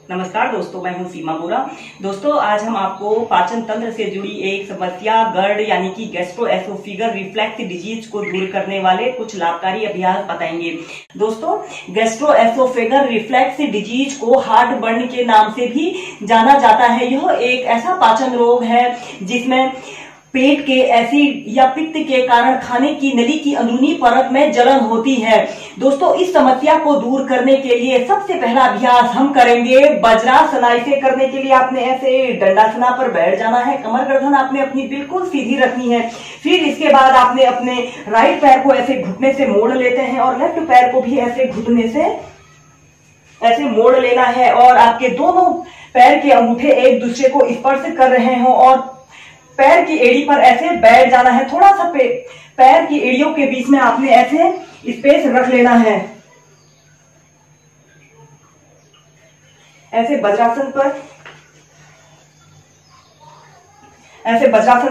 नमस्कार दोस्तों, मैं हूं सीमा बोरा। दोस्तों, आज हम आपको पाचन तंत्र से जुड़ी एक समस्या गर्ड यानी कि गैस्ट्रोएसोफेगल रिफ्लक्स डिजीज को दूर करने वाले कुछ लाभकारी अभ्यास बताएंगे। दोस्तों, गैस्ट्रोएसोफेगल रिफ्लक्स डिजीज को हार्ट बर्न के नाम से भी जाना जाता है। यह एक ऐसा पाचन रोग है जिसमें पेट के एसिड या पित्त के कारण खाने की नली की अंदरूनी परत में जलन होती है। दोस्तों, इस समस्या को दूर करने के लिए सबसे पहला अभ्यास हम करेंगे वज्रासन। इसे करने के लिए आपने ऐसे दंडासना पर बैठ जाना है। कमर गर्दन आपने अपनी बिल्कुल सीधी रखनी है। फिर इसके बाद आपने अपने राइट पैर को ऐसे घुटने से मोड़ लेते हैं और लेफ्ट पैर को भी ऐसे घुटने से ऐसे मोड़ लेना है और आपके दोनों पैर के अंगूठे एक दूसरे को स्पर्श कर रहे हो और पैर की एड़ी पर ऐसे बैठ जाना है। थोड़ा सा पैर की एड़ियों के बीच में आपने ऐसे स्पेस रख लेना है। ऐसे वज्रासन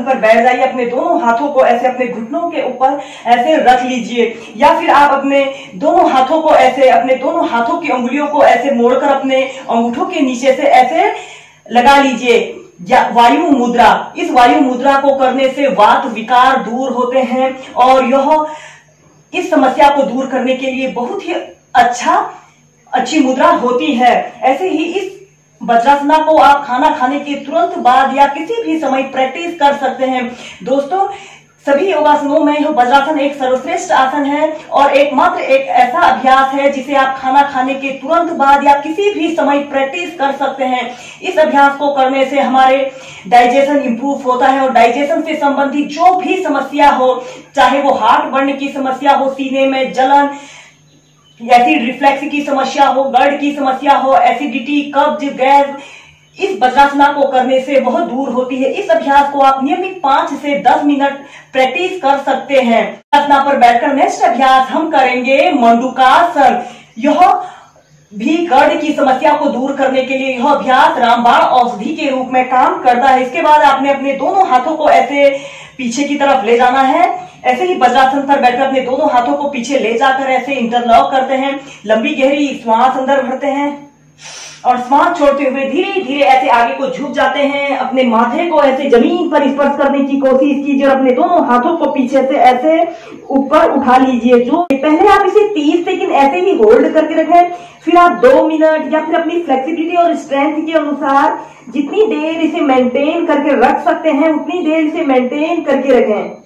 पर बैठ जाइए। अपने दोनों हाथों को ऐसे अपने घुटनों के ऊपर ऐसे रख लीजिए या फिर आप अपने दोनों हाथों को ऐसे अपने दोनों हाथों की उंगलियों को ऐसे मोड़कर अपने अंगूठों के नीचे से ऐसे लगा लीजिए। वायु मुद्रा, इस वायु मुद्रा को करने से वात विकार दूर होते हैं और यह इस समस्या को दूर करने के लिए बहुत ही अच्छी मुद्रा होती है। ऐसे ही इस वज्रासना को आप खाना खाने के तुरंत बाद या किसी भी समय प्रैक्टिस कर सकते हैं। दोस्तों, सभी योगासनों में यह वज्रासन एक सर्वश्रेष्ठ आसन है और एकमात्र एक ऐसा अभ्यास है जिसे आप खाना खाने के तुरंत बाद या किसी भी समय प्रैक्टिस कर सकते हैं। इस अभ्यास को करने से हमारे डाइजेशन इंप्रूव होता है और डाइजेशन से संबंधित जो भी समस्या हो, चाहे वो हार्ट बर्न की समस्या हो, सीने में जलन, एसिड रिफ्लक्स की समस्या हो, गर्ड की समस्या हो, एसिडिटी, कब्ज, गैस, इस वज्रासना को करने से बहुत दूर होती है। इस अभ्यास को आप नियमित 5 से 10 मिनट प्रैक्टिस कर सकते हैं। वज्रासना पर बैठकर नेक्स्ट अभ्यास हम करेंगे मंडूकासन। यह भी गर्ड की समस्या को दूर करने के लिए यह अभ्यास रामबाण औषधि के रूप में काम करता है। इसके बाद आपने अपने दोनों हाथों को ऐसे पीछे की तरफ ले जाना है। ऐसे ही वज्रासन पर बैठकर अपने दोनों हाथों को पीछे ले जाकर ऐसे इंटरलॉक करते हैं। लंबी गहरी श्वास अंदर भरते हैं और श्वास छोड़ते हुए धीरे धीरे ऐसे आगे को झुक जाते हैं। अपने माथे को ऐसे जमीन पर स्पर्श करने की कोशिश कीजिए और अपने दोनों हाथों को पीछे से ऐसे ऊपर उठा लीजिए। जो पहले आप इसे 30 सेकंड ऐसे ही होल्ड करके रखें, फिर आप 2 मिनट या फिर अपनी फ्लेक्सिबिलिटी और स्ट्रेंथ के अनुसार जितनी देर इसे मेंटेन करके रख सकते हैं उतनी देर इसे मेंटेन करके रखें।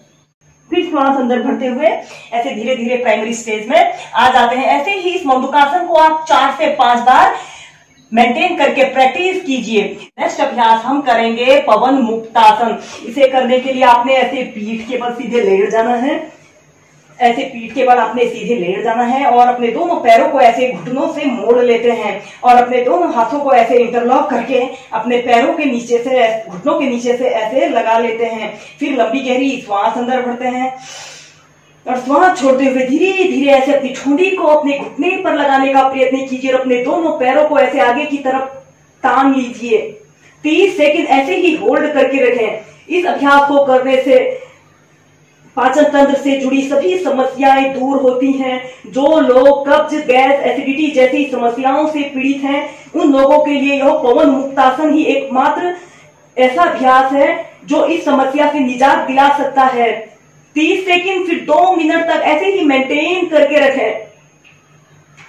फिर श्वास अंदर भरते हुए ऐसे धीरे धीरे प्राइमरी स्टेज में आ जाते हैं। ऐसे ही इस मंडूकासन को आप 4 से 5 बार मेंटेन करके प्रैक्टिस कीजिए। नेक्स्ट अभ्यास हम करेंगे पवन मुक्तासन। इसे करने के लिए आपने ऐसे पीठ के बल सीधे लेट जाना है। ऐसे पीठ के बल आपने सीधे लेट जाना है और अपने दोनों पैरों को ऐसे घुटनों से मोड़ लेते हैं और अपने दोनों हाथों को ऐसे इंटरलॉक करके अपने पैरों के नीचे से घुटनों के नीचे से ऐसे लगा लेते हैं। फिर लंबी गहरी श्वास अंदर भरते हैं और श्वास छोड़ते हुए धीरे धीरे ऐसे अपनी ठोड़ी को अपने घुटने पर लगाने का प्रयत्न कीजिए और अपने दोनों पैरों को ऐसे आगे की तरफ तान लीजिए। 30 सेकंड ऐसे ही होल्ड करके रखें। इस अभ्यास को करने से पाचन तंत्र से जुड़ी सभी समस्याएं दूर होती हैं। जो लोग कब्ज, गैस, एसिडिटी जैसी समस्याओं से पीड़ित हैं, उन लोगों के लिए यह पवन मुक्तासन ही एकमात्र ऐसा अभ्यास है जो इस समस्या से निजात दिला सकता है। 30 सेकंड फिर 2 मिनट तक ऐसे ही मेंटेन करके रखें।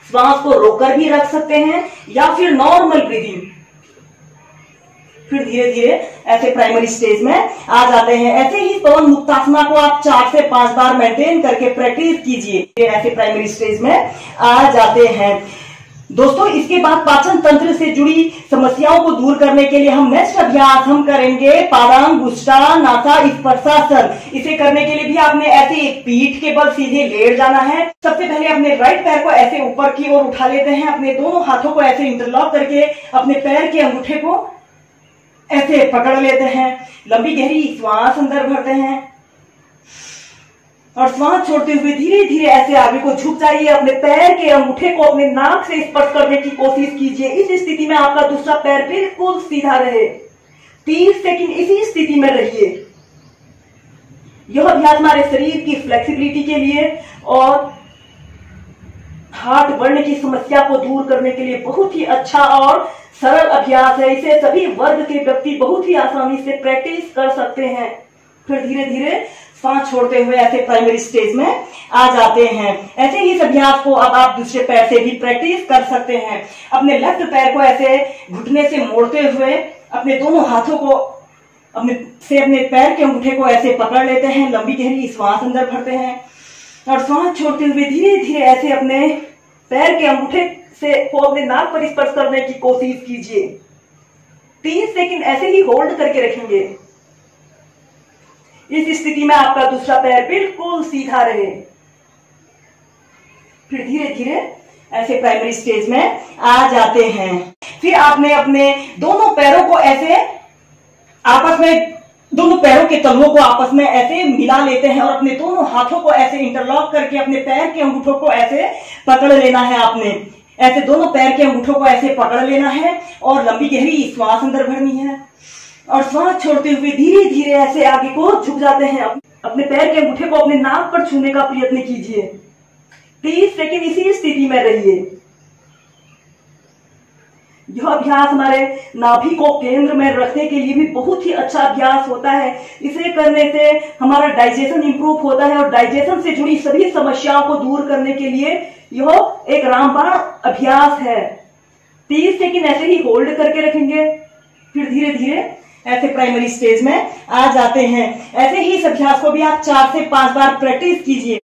श्वास को रोककर भी रख सकते हैं या फिर नॉर्मल ब्रीदिंग। फिर धीरे धीरे ऐसे प्राइमरी स्टेज में आ जाते हैं। ऐसे ही पवन मुक्तासना को आप 4 से 5 बार मेंटेन करके प्रैक्टिस कीजिए। ऐसे प्राइमरी स्टेज में आ जाते हैं। दोस्तों, इसके बाद पाचन तंत्र से जुड़ी समस्याओं को दूर करने के लिए हम नेक्स्ट अभ्यास हम करेंगे पादांगुष्ठानासा स्पर्शासन। इसे करने के लिए भी आपने ऐसे एक पीठ के बल सीधे लेट जाना है। सबसे पहले अपने राइट पैर को ऐसे ऊपर की ओर उठा लेते हैं। अपने दोनों हाथों को ऐसे इंटरलॉक करके अपने पैर के अंगूठे को ऐसे पकड़ लेते हैं। लंबी गहरी श्वास अंदर भरते हैं और श्वास छोड़ते हुए धीरे धीरे ऐसे आगे को झुक जाइए। अपने पैर के अंगूठे को अपने नाक से स्पर्श करने की कोशिश कीजिए। इस स्थिति में आपका दूसरा पैर बिल्कुल सीधा रहे। 30 सेकंड इसी स्थिति में रहिए। यह अभ्यास हमारे शरीर की फ्लेक्सिबिलिटी के लिए और हार्ट बर्न की समस्या को दूर करने के लिए बहुत ही अच्छा और सरल अभ्यास है, इसे सभी वर्ग के व्यक्ति बहुत ही आसानी से प्रैक्टिस कर सकते हैं। फिर धीरे धीरे सांस छोड़ते हुए ऐसे प्राइमरी स्टेज में आ जाते हैं। ऐसे ही इस अभ्यास को अब आप दूसरे पैर से भी प्रैक्टिस कर सकते हैं। अपने लेफ्ट पैर को ऐसे घुटने से मोड़ते हुए अपने दोनों हाथों को अपने पैर के अंगूठे को ऐसे पकड़ लेते हैं। लंबी गहरी श्वास अंदर भरते हैं और सांस छोड़ते हुए धीरे धीरे ऐसे अपने पैर के अंगूठे से को अपने नाक पर स्पर्श करने की कोशिश कीजिए। 3 सेकंड ऐसे ही होल्ड करके रखेंगे। इस स्थिति में आपका दूसरा पैर बिल्कुल सीधा रहे। फिर धीरे धीरे ऐसे प्राइमरी स्टेज में आ जाते हैं। फिर आपने अपने दोनों पैरों को ऐसे आपस में, दोनों पैरों के तलुओं को आपस में ऐसे मिला लेते हैं और अपने दोनों हाथों को ऐसे इंटरलॉक करके अपने पैर के अंगूठों को ऐसे पकड़ लेना है। आपने ऐसे दोनों पैर के अंगूठों को ऐसे पकड़ लेना है और लंबी गहरी श्वास अंदर भरनी है और श्वास छोड़ते हुए धीरे धीरे ऐसे आगे को झुक जाते हैं। अपने पैर के अंगूठे को अपने नाक पर छूने का प्रयत्न कीजिए। 30 सेकंड इसी स्थिति में रहिए। यह अभ्यास हमारे नाभि को केंद्र में रखने के लिए भी बहुत ही अच्छा अभ्यास होता है। इसे करने से हमारा डाइजेशन इंप्रूव होता है और डाइजेशन से जुड़ी सभी समस्याओं को दूर करने के लिए यह एक रामबाण अभ्यास है। 30 सेकंड ऐसे ही होल्ड करके रखेंगे। फिर धीरे धीरे ऐसे प्राइमरी स्टेज में आ जाते हैं। ऐसे ही इस अभ्यास को भी आप 4 से 5 बार प्रैक्टिस कीजिए।